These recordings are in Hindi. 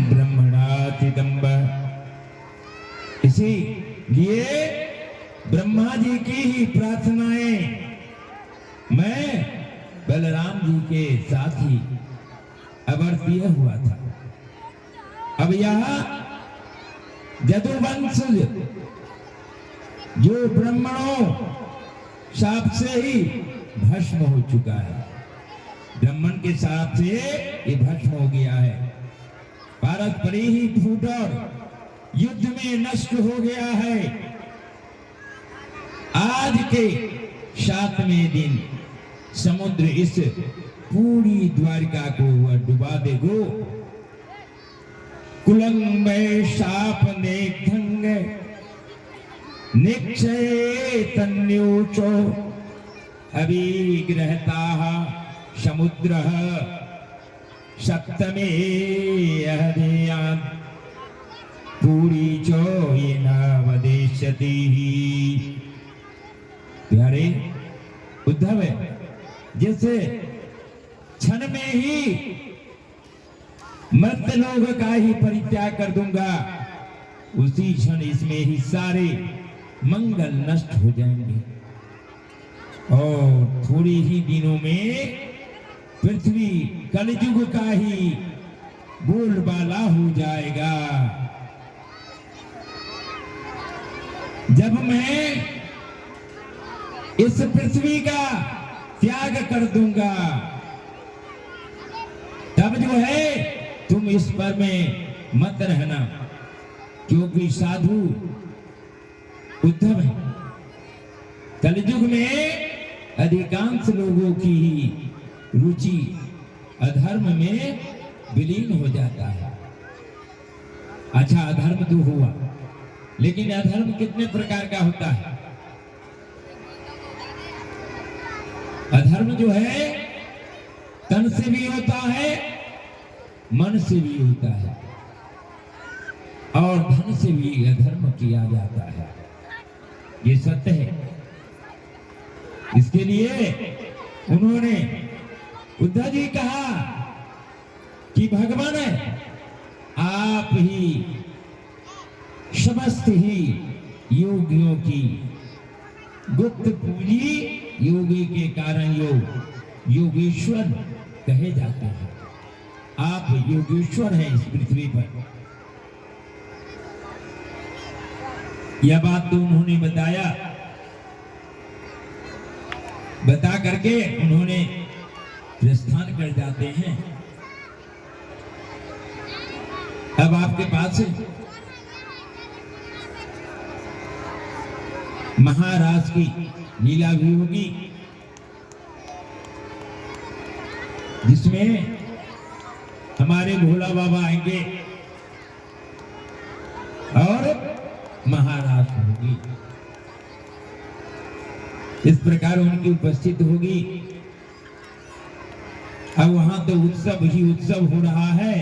ब्रह्मणातिदम्ब। इसीलिए ब्रह्मा जी की ही प्रार्थनाएं मैं बलराम जी के साथ ही अवर्तीय हुआ था। अब यह जदुवंश जो ब्राह्मणों शाप से ही भस्म हो चुका है, ब्राह्मण के शाप से ये भस्म हो गया है। भारत परी ही फूट और युद्ध में नष्ट हो गया है। आज के 7वें दिन समुद्र इस पूरी द्वारिका को वह डुबा देगो। कुलंग में शाप नेखंग निक्षय तन्योचो अभिग्रहता समुद्र सप्तमे अहदेयान पूरी चो ये नवदेशति। प्यारे उद्धव, जैसे क्षण में ही मर्त लोग का ही परित्याग कर दूंगा, उसी क्षण इसमें ही सारे मंगल नष्ट हो जाएंगे और थोड़ी ही दिनों में पृथ्वी कलयुग का ही बोलबाला हो जाएगा। जब मैं इस पृथ्वी का त्याग कर दूंगा, तब जो है तुम इस पर में मत रहना, क्योंकि साधु उद्धव है। कलयुग में अधिकांश लोगों की रुचि अधर्म में विलीन हो जाता है। अच्छा, अधर्म तो हुआ, लेकिन अधर्म कितने प्रकार का होता है? अधर्म जो है तन से भी होता है, मन से भी होता है, और धन से भी अधर्म किया जाता है। ये सत्य है। इसके लिए उन्होंने उद्धव जी कहा कि भगवान आप ही समस्त ही योगियों की गुप्त पूंजी, योगी के कारण योग योगेश्वर कहे जाते हैं। आप योगेश्वर हैं इस पृथ्वी पर। यह बात तो उन्होंने बताया, बता करके उन्होंने प्रस्थान कर जाते हैं। अब आपके पास महाराज की लीला भी होगी, जिसमें हमारे भोला बाबा आएंगे और महाराज होगी। इस प्रकार उनकी उपस्थित होगी। अब वहां तो उत्सव ही उत्सव हो रहा है।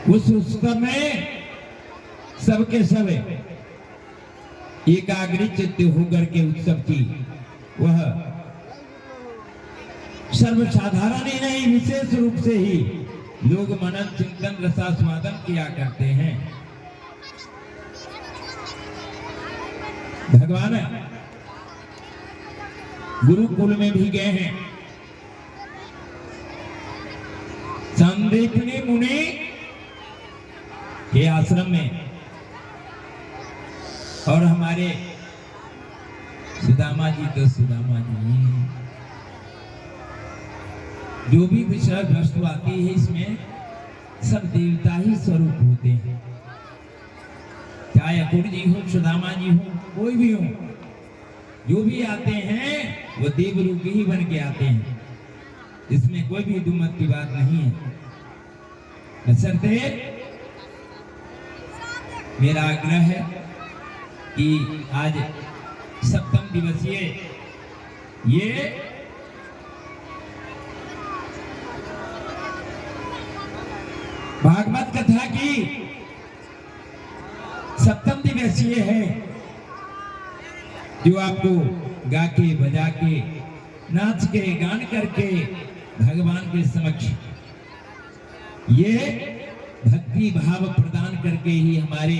उस उत्सव में सबके सब एकाग्रचित्त होकर के उत्सव की वह सर्वसाधारण ही नहीं, विशेष रूप से ही लोग मनन चिंतन रसास्वादन किया करते हैं। भगवान गुरुकुल में भी गए हैं। संदीपनी मुनि के आश्रम में, और हमारे सुदामा जी तो सुदामा जी, जो भी विषय वस्तु आती है इसमें सब देवता ही स्वरूप होते हैं। चाहे अकुर जी हो, सुदामा जी हो, कोई भी हो, जो भी आते हैं वो देव रूप ही बन के आते हैं। इसमें कोई भी दुमत की बात नहीं है। बशर्ते मेरा आग्रह है कि आज सप्तम दिवसीय ये भागवत कथा की सप्तम दिवसीय है, जो आपको गा के बजा के नाच के गान करके भगवान के समक्ष ये भक्ति भाव प्रदान करके ही हमारे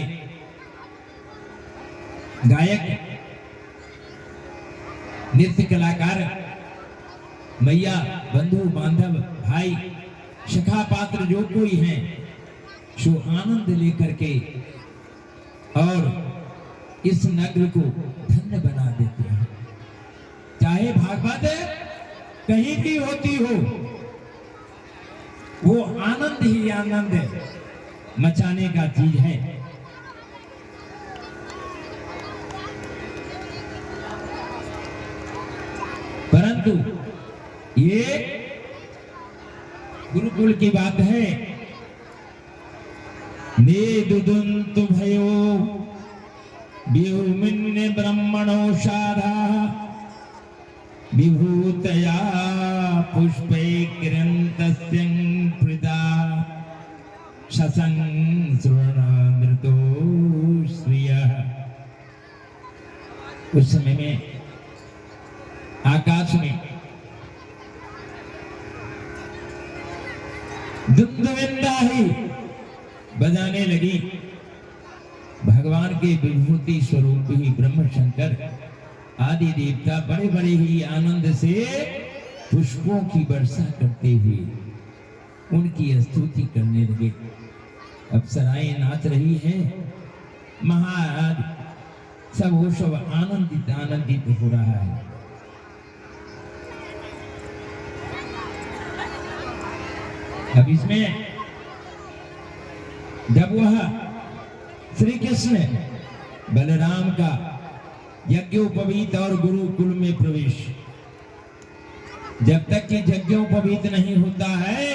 गायक, नृत्य कलाकार, मैया, बंधु बांधव, भाई, सखा पात्र जो कोई हैं, सो आनंद लेकर के और इस नगर को धन्य बना देते हैं। चाहे भागवत कहीं भी होती हो, वो आनंद ही आनंद मचाने का चीज है। परंतु ये गुरुकुल की बात है। नेदुदुन्तु भयो व्योमिन्ने ब्रह्मणो शाधा विभूतया पुष्पै किरन्तस्यं प्रदा शसं श्रवणामृतो श्रियः। उस समय में आकाश में दुंदुविंदा ही बजाने लगी। भगवान के विभूति स्वरूप ही ब्रह्म शंकर आदि देवता बड़े बड़े ही आनंद से पुष्पों की वर्षा करते हुए उनकी स्तुति करने लगे। अप्सराएं नाच रही हैं, महाराज सब वो सब आनंदित आनंदित हो रहा है। अब इसमें जब वह श्री कृष्ण बलराम का यज्ञोपवीत और गुरुकुल में प्रवेश, जब तक कि यज्ञोपवीत नहीं होता है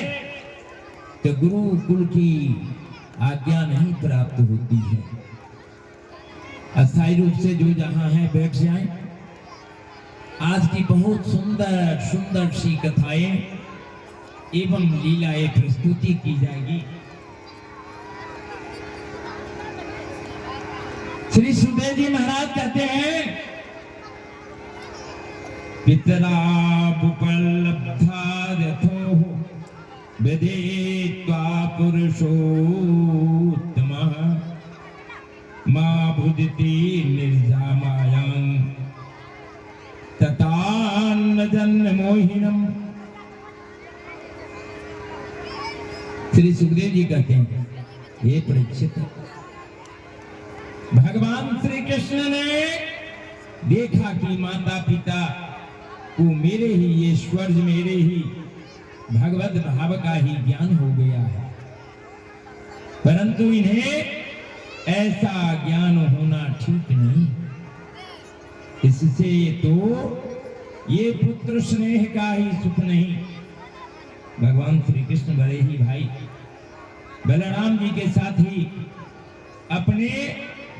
तो गुरुकुल की आज्ञा नहीं प्राप्त होती है। अस्थायी रूप से जो जहां है बैठ जाएं। आज की बहुत सुंदर सुंदर सी कथाएं एवं लीलाएं प्रस्तुति की जाएगी। श्री सुखदेव जी महाराज कहते हैं, पितरापलब्धा रथो विदित्वा पुरुषोत्तमः मां भुजति निर्जामायां ततान्न जन्म मोहिनम। श्री सुखदेव जी कहते हैं, ये परीक्षित भगवान श्री कृष्ण ने देखा कि माता पिता को मेरे ही ये स्वर्ग मेरे ही भगवत भाव का ही ज्ञान हो गया है, परंतु इन्हें ऐसा ज्ञान होना ठीक नहीं। इससे तो ये पुत्र स्नेह का ही सुख नहीं। भगवान श्री कृष्ण बड़े ही भाई बलराम जी के साथ ही अपने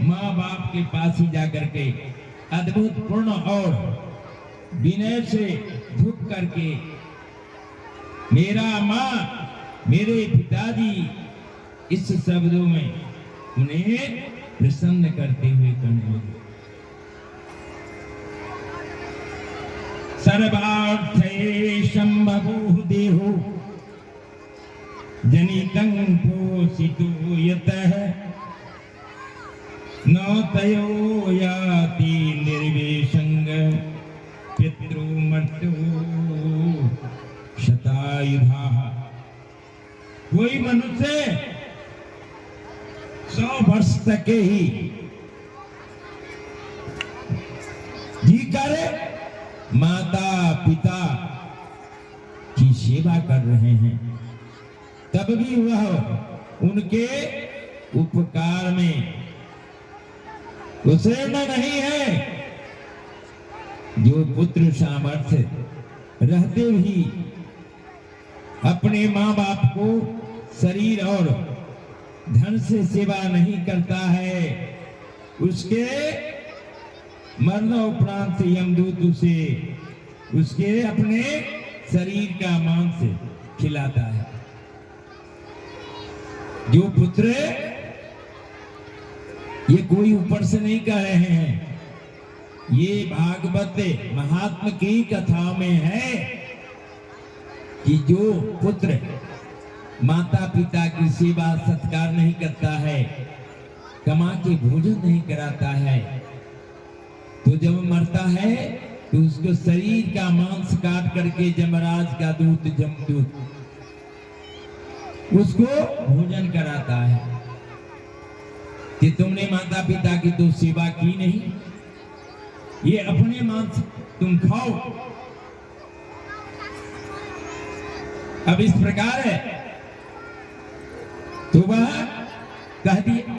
माँ बाप के पास ही जाकर के अद्भुत पूर्ण और विनय से झुक करके मेरा माँ मेरे पिताजी इस शब्दों में उन्हें प्रसन्न करते हुए कहने लगे। सर्वार्थे संभवो देहो जनितं पोषितो यतः न तयो याति निर्वेशंग पितृमर्त्यो शतायुधाः। कोई मनुष्य 100 वर्ष तक के ही जी करे माता पिता की सेवा कर रहे हैं, तब भी वह उनके उपकार में उत्तीर्ण नहीं है। जो पुत्र सामर्थ्य रहते भी अपने माँ बाप को शरीर और धन से सेवा नहीं करता है, उसके मरणोपरांत यमदूत उसे उसके अपने शरीर का मांस खिलाता है। जो पुत्र, ये कोई ऊपर से नहीं कह रहे हैं, ये भागवत महात्मा की कथा में है कि जो पुत्र माता पिता की सेवा सत्कार नहीं करता है, कमा के भोजन नहीं कराता है, तो जब मरता है तो उसको शरीर का मांस काट करके जमराज का दूत जमदूत उसको भोजन कराता है कि तुमने माता पिता की तो सेवा की नहीं, ये अपने मांस तुम खाओ। अब इस प्रकार है तो वह कह दिया